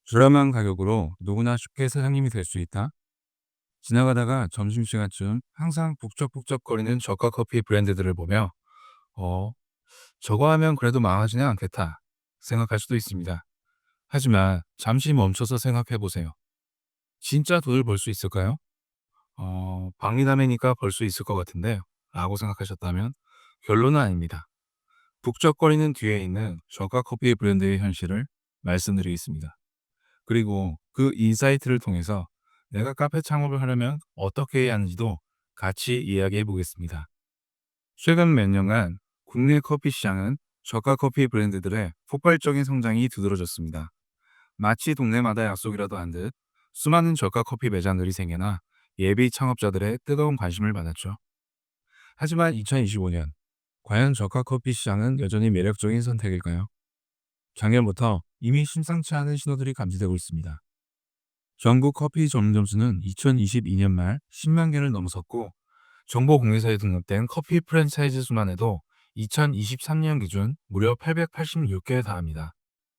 저렴한 가격으로 누구나 쉽게 사장님이 될 수 있다. 지나가다가 점심시간쯤 항상 북적북적거리는 저가 커피 브랜드들을 보며 어, 저거 하면 그래도 망하지는 않겠다 생각할 수도 있습니다. 하지만 잠시 멈춰서 생각해 보세요. 진짜 돈을 벌 수 있을까요? 박리담회니까 벌 수 있을 것 같은데 라고 생각하셨다면 결론은 아닙니다. 북적거리는 뒤에 있는 저가 커피 브랜드의 현실을 말씀드리겠습니다. 그리고 그 인사이트를 통해서 내가 카페 창업을 하려면 어떻게 해야 하는지도 같이 이야기해 보겠습니다. 최근 몇 년간 국내 커피 시장은 저가 커피 브랜드들의 폭발적인 성장이 두드러졌습니다. 마치 동네마다 약속이라도 한 듯 수많은 저가 커피 매장들이 생겨나 예비 창업자들의 뜨거운 관심을 받았죠. 하지만 2025년, 과연 저가 커피 시장은 여전히 매력적인 선택일까요? 작년부터 이미 심상치 않은 신호들이 감지되고 있습니다. 전국 커피 전문점 수는 2022년 말 10만 개를 넘어섰고, 정보공개사에 등록된 커피 프랜차이즈 수만 해도 2023년 기준 무려 886개에 달합니다.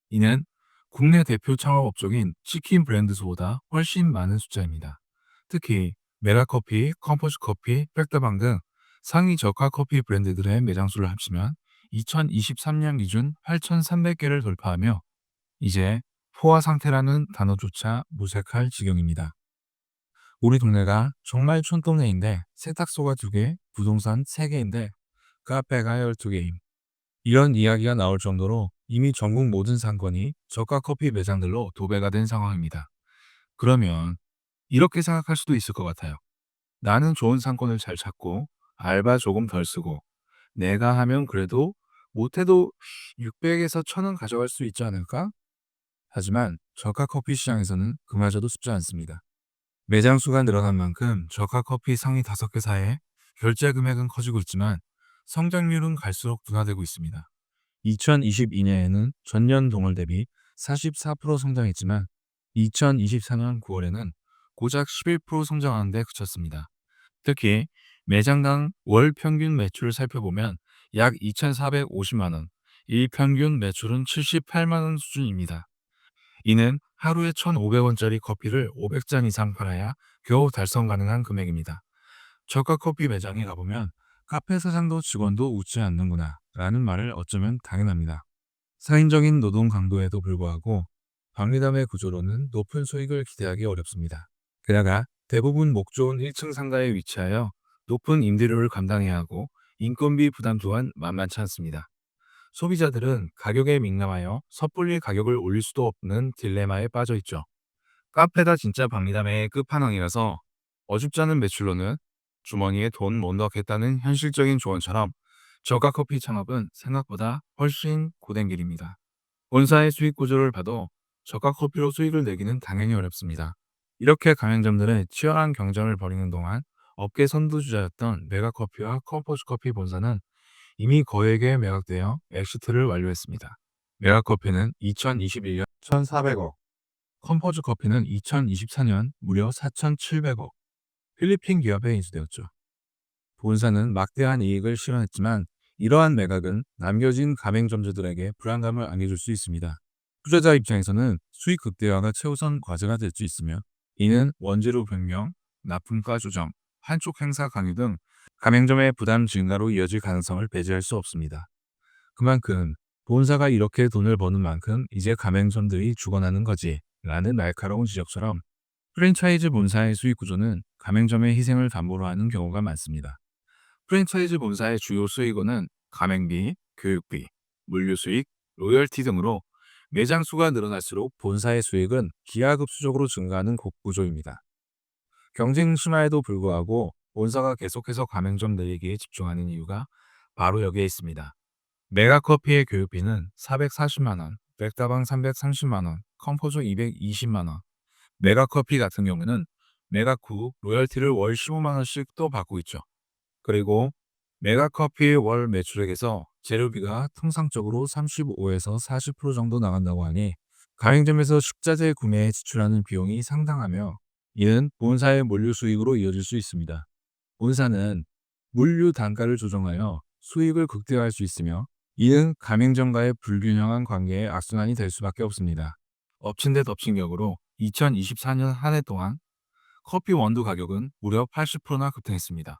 이는 국내 대표 창업 업종인 치킨 브랜드 수보다 훨씬 많은 숫자입니다. 특히 메가커피, 컴포즈커피, 백다방 등 상위 저가 커피 브랜드들의 매장 수를 합치면 2023년 기준 8,300개를 돌파하며 이제 포화 상태라는 단어조차 무색할 지경입니다. 우리 동네가 정말 촌동네인데 세탁소가 2개, 부동산 3개인데 카페가 12개임. 이런 이야기가 나올 정도로 이미 전국 모든 상권이 저가 커피 매장들로 도배가 된 상황입니다. 그러면 이렇게 생각할 수도 있을 것 같아요. 나는 좋은 상권을 잘 찾고 알바 조금 덜 쓰고 내가 하면 그래도 못해도 600에서 1000원 가져갈 수 있지 않을까? 하지만 저가 커피 시장에서는 그마저도 쉽지 않습니다. 매장 수가 늘어난 만큼 저가 커피 상위 5개사의 결제 금액은 커지고 있지만 성장률은 갈수록 둔화되고 있습니다. 2022년에는 전년 동월 대비 44% 성장했지만 2024년 9월에는 고작 11% 성장하는 데 그쳤습니다. 특히 매장당 월 평균 매출을 살펴보면 약 2,450만 원, 일평균 매출은 78만 원 수준입니다. 이는 하루에 1,500원짜리 커피를 500잔 이상 팔아야 겨우 달성 가능한 금액입니다. 저가 커피 매장에 가보면 카페 사장도 직원도 웃지 않는구나 라는 말을 어쩌면 당연합니다. 사인적인 노동 강도에도 불구하고 박리담의 구조로는 높은 수익을 기대하기 어렵습니다. 게다가 대부분 목 좋은 1층 상가에 위치하여 높은 임대료를 감당해야 하고 인건비 부담 또한 만만치 않습니다. 소비자들은 가격에 민감하여 섣불리 가격을 올릴 수도 없는 딜레마에 빠져 있죠. 카페다 진짜 박리담의 끝판왕이라서 어줍지 않은 매출로는 주머니에 돈 못 넣겠다는 현실적인 조언처럼 저가 커피 창업은 생각보다 훨씬 고된 길입니다. 본사의 수익 구조를 봐도 저가 커피로 수익을 내기는 당연히 어렵습니다. 이렇게 가맹점들의 치열한 경쟁을 벌이는 동안 업계 선두주자였던 메가커피와 컴포즈커피 본사는 이미 거액에 매각되어 엑시트를 완료했습니다. 메가커피는 2021년 1,400억, 컴포즈커피는 2024년 무려 4,700억, 필리핀 기업에 인수되었죠. 본사는 막대한 이익을 실현했지만 이러한 매각은 남겨진 가맹점주들에게 불안감을 안겨줄 수 있습니다. 투자자 입장에서는 수익 극대화가 최우선 과제가 될 수 있으며 이는 원재료 변경, 납품가 조정, 한쪽 행사 강요 등 가맹점의 부담 증가로 이어질 가능성을 배제할 수 없습니다. 그만큼 본사가 이렇게 돈을 버는 만큼 이제 가맹점들이 죽어나는 거지 라는 날카로운 지적처럼 프랜차이즈 본사의 수익 구조는 가맹점의 희생을 담보로 하는 경우가 많습니다. 프랜차이즈 본사의 주요 수익원은 가맹비, 교육비, 물류 수익, 로열티 등으로 매장 수가 늘어날수록 본사의 수익은 기하급수적으로 증가하는 구조입니다. 경쟁 심화에도 불구하고 본사가 계속해서 가맹점 늘리기에 집중하는 이유가 바로 여기에 있습니다. 메가커피의 교육비는 440만 원, 백다방 330만 원, 컴포조 220만 원. 메가커피 같은 경우는 메가쿠 로열티를 월 15만 원씩 또 받고 있죠. 그리고 메가커피의 월 매출액에서 재료비가 통상적으로 35에서 40% 정도 나간다고 하니 가맹점에서 식자재 구매에 지출하는 비용이 상당하며 이는 본사의 물류 수익으로 이어질 수 있습니다. 본사는 물류 단가를 조정하여 수익을 극대화할 수 있으며 이는 가맹점과의 불균형한 관계의 악순환이 될 수밖에 없습니다. 엎친 데 덮친 격으로 2024년 한 해 동안 커피 원두 가격은 무려 80%나 급등했습니다.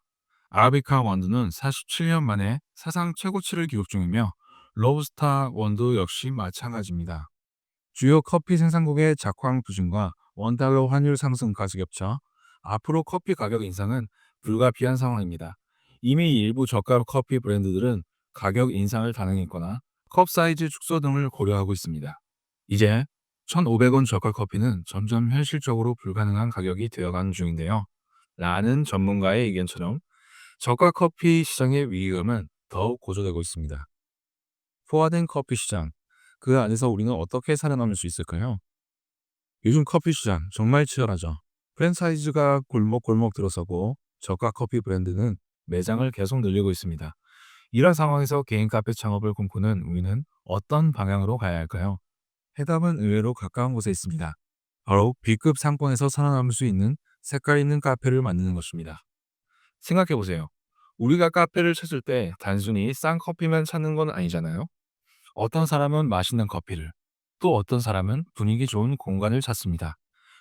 아라비카 원두는 47년 만에 사상 최고치를 기록 중이며 로부스타 원두 역시 마찬가지입니다. 주요 커피 생산국의 작황 부진과 원달러 환율 상승까지 겹쳐 앞으로 커피 가격 인상은 불가피한 상황입니다. 이미 일부 저가 커피 브랜드들은 가격 인상을 단행했거나 컵 사이즈 축소 등을 고려하고 있습니다. 이제 1,500원 저가 커피는 점점 현실적으로 불가능한 가격이 되어가는 중인데요. 라는 전문가의 의견처럼 저가 커피 시장의 위기감은 더욱 고조되고 있습니다. 포화된 커피 시장, 그 안에서 우리는 어떻게 살아남을 수 있을까요? 요즘 커피 시장 정말 치열하죠. 프랜차이즈가 골목골목 들어서고 저가 커피 브랜드는 매장을 계속 늘리고 있습니다. 이런 상황에서 개인 카페 창업을 꿈꾸는 우리는 어떤 방향으로 가야 할까요? 해답은 의외로 가까운 곳에 있습니다. 바로 B급 상권에서 살아남을 수 있는 색깔 있는 카페를 만드는 것입니다. 생각해 보세요. 우리가 카페를 찾을 때 단순히 싼 커피만 찾는 건 아니잖아요. 어떤 사람은 맛있는 커피를, 또 어떤 사람은 분위기 좋은 공간을 찾습니다.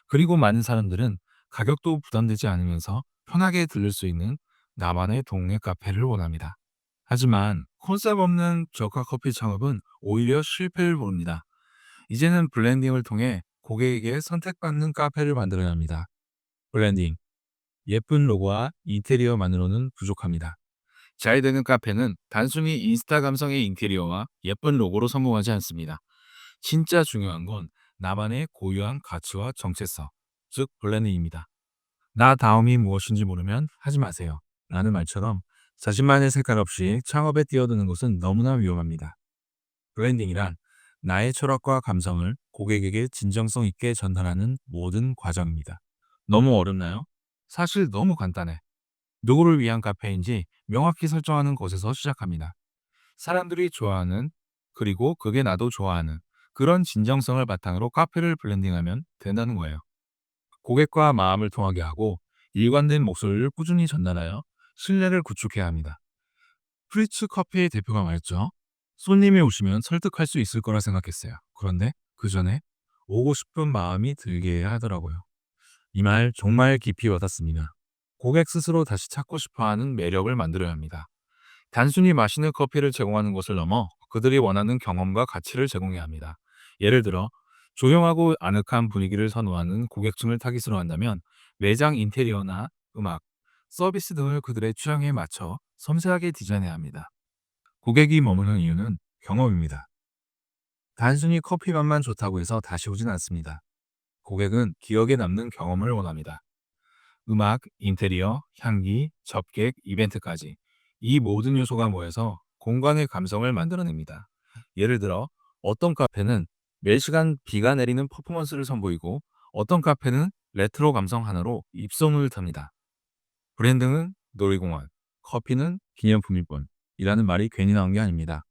그리고 많은 사람들은 가격도 부담되지 않으면서 편하게 들릴 수 있는 나만의 동네 카페를 원합니다. 하지만 컨셉 없는 저가 커피 창업은 오히려 실패를 보릅니다. 이제는 블렌딩을 통해 고객에게 선택받는 카페를 만들어야 합니다. 블렌딩. 예쁜 로고와 인테리어만으로는 부족합니다. 잘 되는 카페는 단순히 인스타 감성의 인테리어와 예쁜 로고로 성공하지 않습니다. 진짜 중요한 건 나만의 고유한 가치와 정체성, 즉 블렌딩입니다. 나 다음이 무엇인지 모르면 하지 마세요. 라는 말처럼 자신만의 색깔 없이 창업에 뛰어드는 것은 너무나 위험합니다. 브랜딩이란 나의 철학과 감성을 고객에게 진정성 있게 전달하는 모든 과정입니다. 너무 어렵나요? 사실 너무 간단해. 누구를 위한 카페인지 명확히 설정하는 것에서 시작합니다. 사람들이 좋아하는, 그리고 그게 나도 좋아하는 그런 진정성을 바탕으로 카페를 블렌딩하면 된다는 거예요. 고객과 마음을 통하게 하고 일관된 목소리를 꾸준히 전달하여 신뢰를 구축해야 합니다. 프리츠 커피의 대표가 말했죠. 손님이 오시면 설득할 수 있을 거라 생각했어요. 그런데 그 전에 오고 싶은 마음이 들게 해야 하더라고요. 이 말 정말 깊이 와닿습니다. 고객 스스로 다시 찾고 싶어하는 매력을 만들어야 합니다. 단순히 맛있는 커피를 제공하는 것을 넘어 그들이 원하는 경험과 가치를 제공해야 합니다. 예를 들어 조용하고 아늑한 분위기를 선호하는 고객층을 타깃으로 한다면 매장 인테리어나 음악, 서비스 등을 그들의 취향에 맞춰 섬세하게 디자인해야 합니다. 고객이 머무는 이유는 경험입니다. 단순히 커피 맛만 좋다고 해서 다시 오진 않습니다. 고객은 기억에 남는 경험을 원합니다. 음악, 인테리어, 향기, 접객, 이벤트까지 이 모든 요소가 모여서 공간의 감성을 만들어냅니다. 예를 들어 어떤 카페는 매시간 비가 내리는 퍼포먼스를 선보이고 어떤 카페는 레트로 감성 하나로 입소문을 탑니다. 브랜드는 놀이공원, 커피는 기념품일 뿐이라는 말이 괜히 나온 게 아닙니다.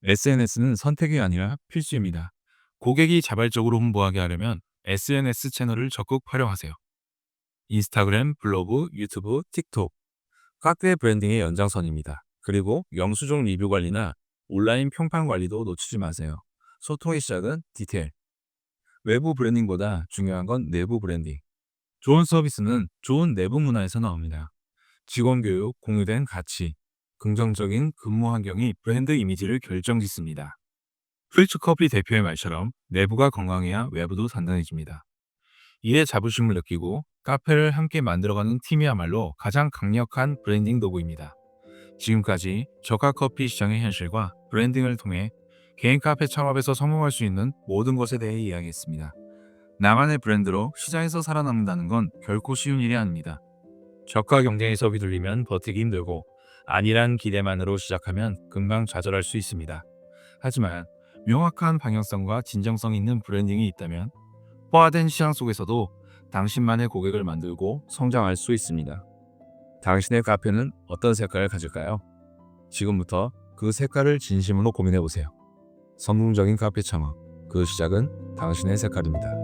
SNS는 선택이 아니라 필수입니다. 고객이 자발적으로 홍보하게 하려면 SNS 채널을 적극 활용하세요. 인스타그램, 블로그, 유튜브, 틱톡. 카페 브랜딩의 연장선입니다. 그리고 영수증 리뷰 관리나 온라인 평판 관리도 놓치지 마세요. 소통의 시작은 디테일. 외부 브랜딩보다 중요한 건 내부 브랜딩. 좋은 서비스는 좋은 내부 문화에서 나옵니다. 직원 교육, 공유된 가치, 긍정적인 근무 환경이 브랜드 이미지를 결정짓습니다. 프리츠 커피 대표의 말처럼 내부가 건강해야 외부도 단단해집니다. 이에 자부심을 느끼고 카페를 함께 만들어가는 팀이야말로 가장 강력한 브랜딩 도구입니다. 지금까지 저가 커피 시장의 현실과 브랜딩을 통해 개인 카페 창업에서 성공할 수 있는 모든 것에 대해 이야기했습니다. 나만의 브랜드로 시장에서 살아남는다는 건 결코 쉬운 일이 아닙니다. 저가 경쟁에서 휘둘리면 버티기 힘들고 안일한 기대만으로 시작하면 금방 좌절할 수 있습니다. 하지만 명확한 방향성과 진정성 있는 브랜딩이 있다면 포화된 시장 속에서도 당신만의 고객을 만들고 성장할 수 있습니다. 당신의 카페는 어떤 색깔을 가질까요? 지금부터 그 색깔을 진심으로 고민해 보세요. 성공적인 카페 창업, 그 시작은 당신의 색깔입니다.